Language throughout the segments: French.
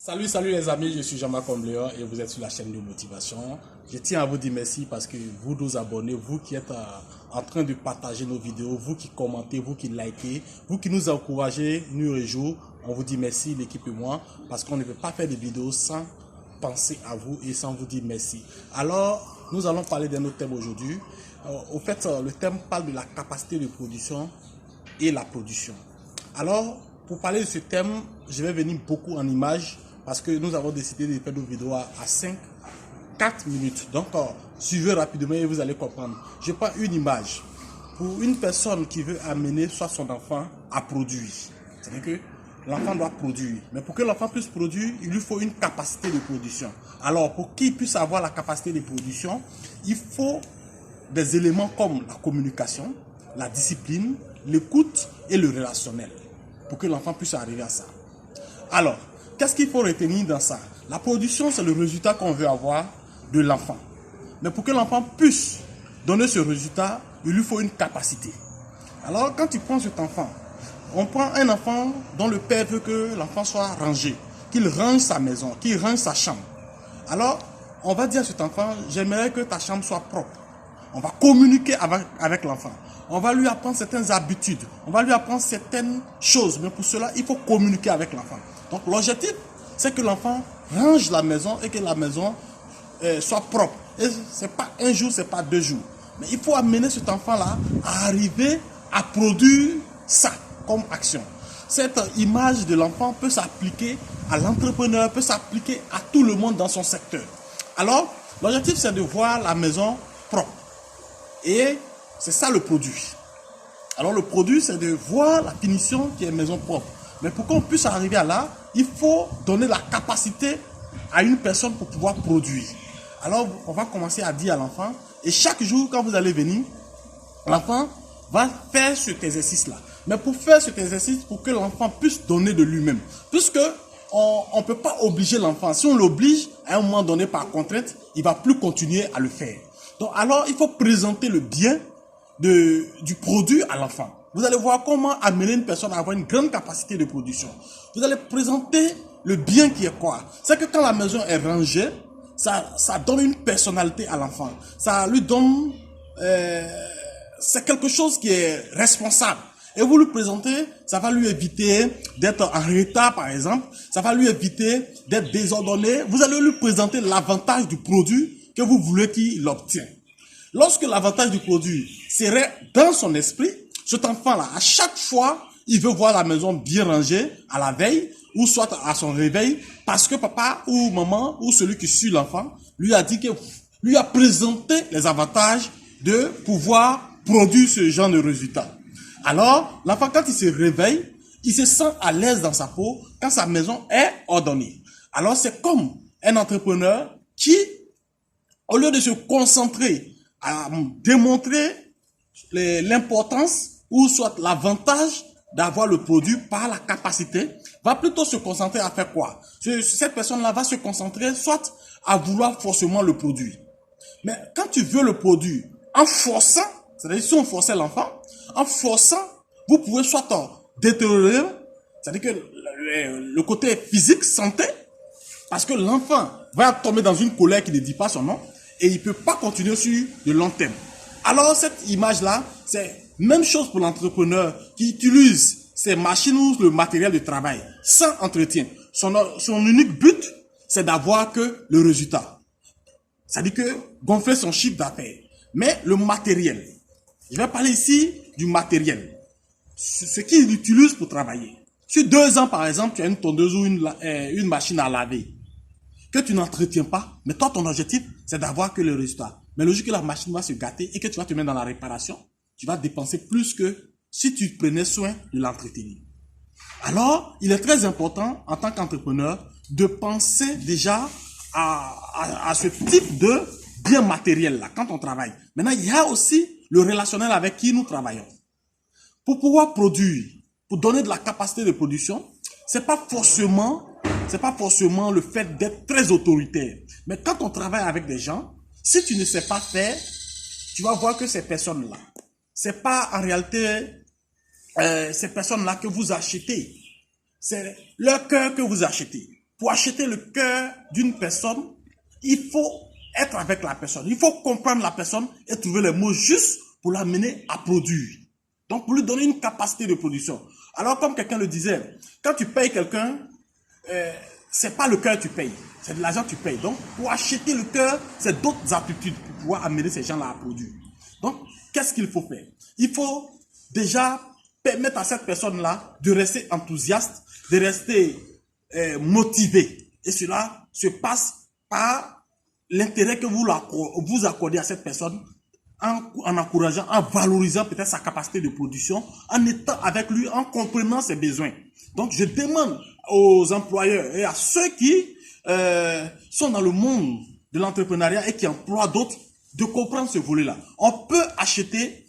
Salut les amis, je suis Jean-Marc Combléon et vous êtes sur la chaîne de motivation. Je tiens à vous dire merci parce que vous nous abonnez, vous qui êtes en train de partager nos vidéos, vous qui commentez, vous qui likez, vous qui nous encouragez nuit et jour. On vous dit merci l'équipe et moi parce qu'on ne peut pas faire des vidéos sans penser à vous et sans vous dire merci. Alors, nous allons parler d'un autre thème aujourd'hui. Au fait, le thème parle de la capacité de production et la production. Alors, pour parler de ce thème, je vais venir beaucoup en images parce que nous avons décidé de faire nos vidéos à 4 minutes. Donc, suivez rapidement et vous allez comprendre. Je prends une image pour une personne qui veut amener soit son enfant à produire. C'est-à-dire que l'enfant doit produire. Mais pour que l'enfant puisse produire, il lui faut une capacité de production. Alors, pour qu'il puisse avoir la capacité de production, il faut des éléments comme la communication, la discipline, l'écoute et le relationnel pour que l'enfant puisse arriver à ça. Alors, qu'est-ce qu'il faut retenir dans ça? La production, c'est le résultat qu'on veut avoir de l'enfant. Mais pour que l'enfant puisse donner ce résultat, il lui faut une capacité. Alors, quand tu prends cet enfant, on prend un enfant dont le père veut que l'enfant soit rangé, qu'il range sa maison, qu'il range sa chambre. Alors, on va dire à cet enfant, j'aimerais que ta chambre soit propre. On va communiquer avec l'enfant. On va lui apprendre certaines habitudes. On va lui apprendre certaines choses. Mais pour cela, il faut communiquer avec l'enfant. Donc, l'objectif, c'est que l'enfant range la maison et que la maison soit propre. Et ce n'est pas un jour, ce n'est pas 2 jours. Mais il faut amener cet enfant-là à arriver à produire ça comme action. Cette image de l'enfant peut s'appliquer à l'entrepreneur, peut s'appliquer à tout le monde dans son secteur. Alors, l'objectif, c'est de voir la maison propre. Et c'est ça le produit. Alors le produit, c'est de voir la finition qui est maison propre. Mais pour qu'on puisse arriver à là, il faut donner la capacité à une personne pour pouvoir produire. Alors on va commencer à dire à l'enfant, et chaque jour quand vous allez venir, l'enfant va faire cet exercice-là. Mais pour faire cet exercice, pour que l'enfant puisse donner de lui-même. Puisque on ne peut pas obliger l'enfant. Si on l'oblige, à un moment donné par contrainte, il ne va plus continuer à le faire. Donc alors, il faut présenter le bien du produit à l'enfant. Vous allez voir comment amener une personne à avoir une grande capacité de production. Vous allez présenter le bien qui est quoi? C'est que quand la maison est rangée, ça donne une personnalité à l'enfant. Ça lui donne... c'est quelque chose qui est responsable. Et vous lui présentez, ça va lui éviter d'être en retard, par exemple. Ça va lui éviter d'être désordonné. Vous allez lui présenter l'avantage du produit que vous voulez qu'il obtienne. Lorsque l'avantage du produit serait dans son esprit, cet enfant-là, à chaque fois, il veut voir la maison bien rangée à la veille ou soit à son réveil parce que papa ou maman ou celui qui suit l'enfant lui a dit que lui a présenté les avantages de pouvoir produire ce genre de résultat. Alors, l'enfant, quand il se réveille, il se sent à l'aise dans sa peau quand sa maison est ordonnée. Alors, c'est comme un entrepreneur qui, au lieu de se concentrer à démontrer l'importance ou soit l'avantage d'avoir le produit par la capacité, va plutôt se concentrer à faire quoi? Cette personne-là va se concentrer soit à vouloir forcément le produit. Mais quand tu veux le produit en forçant, c'est-à-dire si on forçait l'enfant, en forçant, vous pouvez soit détériorer, c'est-à-dire que le côté physique, santé, parce que l'enfant va tomber dans une colère qui ne dit pas son nom et il ne peut pas continuer sur le long terme. Alors cette image-là, c'est même chose pour l'entrepreneur qui utilise ses machines ou le matériel de travail sans entretien. Son unique but, c'est d'avoir que le résultat. C'est-à-dire que gonfler son chiffre d'affaires. Mais le matériel, je vais parler ici du matériel. Ce qu'il utilise pour travailler. Sur 2 ans, par exemple, tu as une tondeuse ou une machine à laver que tu n'entretiens pas, mais toi, ton objectif, c'est d'avoir que le résultat. Mais logique que la machine va se gâter et que tu vas te mettre dans la réparation, tu vas dépenser plus que si tu prenais soin de l'entretenir. Alors, il est très important, en tant qu'entrepreneur, de penser déjà à ce type de bien matériel-là, quand on travaille. Maintenant, il y a aussi le relationnel avec qui nous travaillons. Pour pouvoir produire, pour donner de la capacité de production, c'est pas forcément le fait d'être très autoritaire. Mais quand on travaille avec des gens, si tu ne sais pas faire, tu vas voir que ces personnes-là, c'est pas en réalité ces personnes-là que vous achetez. C'est leur cœur que vous achetez. pour acheter le cœur d'une personne, il faut être avec la personne. Il faut comprendre la personne et trouver les mots justes pour l'amener à produire. Donc, pour lui donner une capacité de production. Alors, comme quelqu'un le disait, quand tu payes quelqu'un, c'est pas le cœur que tu payes, c'est de l'argent que tu payes. Donc, pour acheter le cœur, c'est d'autres aptitudes pour pouvoir amener ces gens-là à produire. Donc, qu'est-ce qu'il faut faire? Il faut déjà permettre à cette personne-là de rester enthousiaste, de rester motivé. Et cela se passe par l'intérêt que vous accordez à cette personne, en encourageant, en valorisant peut-être sa capacité de production, en étant avec lui, en comprenant ses besoins. Donc, je demande aux employeurs et à ceux qui sont dans le monde de l'entrepreneuriat et qui emploient d'autres de comprendre ce volet-là. On peut acheter,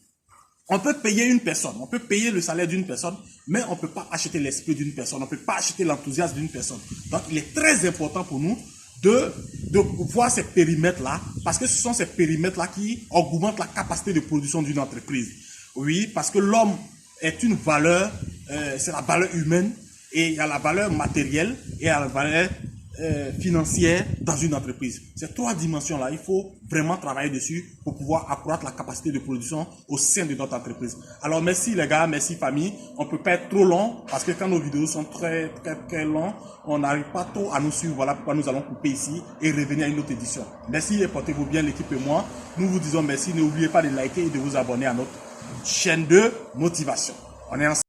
on peut payer une personne, on peut payer le salaire d'une personne, mais on ne peut pas acheter l'esprit d'une personne, on ne peut pas acheter l'enthousiasme d'une personne. Donc, il est très important pour nous de voir ces périmètres-là, parce que ce sont ces périmètres-là qui augmentent la capacité de production d'une entreprise. Oui, parce que l'homme est une valeur, c'est la valeur humaine, et il y a la valeur matérielle et il y a la valeur financière dans une entreprise. Ces trois dimensions-là, il faut vraiment travailler dessus pour pouvoir accroître la capacité de production au sein de notre entreprise. Alors merci les gars, merci famille. On ne peut pas être trop long parce que quand nos vidéos sont très longues, on n'arrive pas trop à nous suivre. Voilà pourquoi nous allons couper ici et revenir à une autre édition. Merci et portez-vous bien l'équipe et moi. Nous vous disons merci. N'oubliez pas de liker et de vous abonner à notre chaîne de motivation. On est ensemble.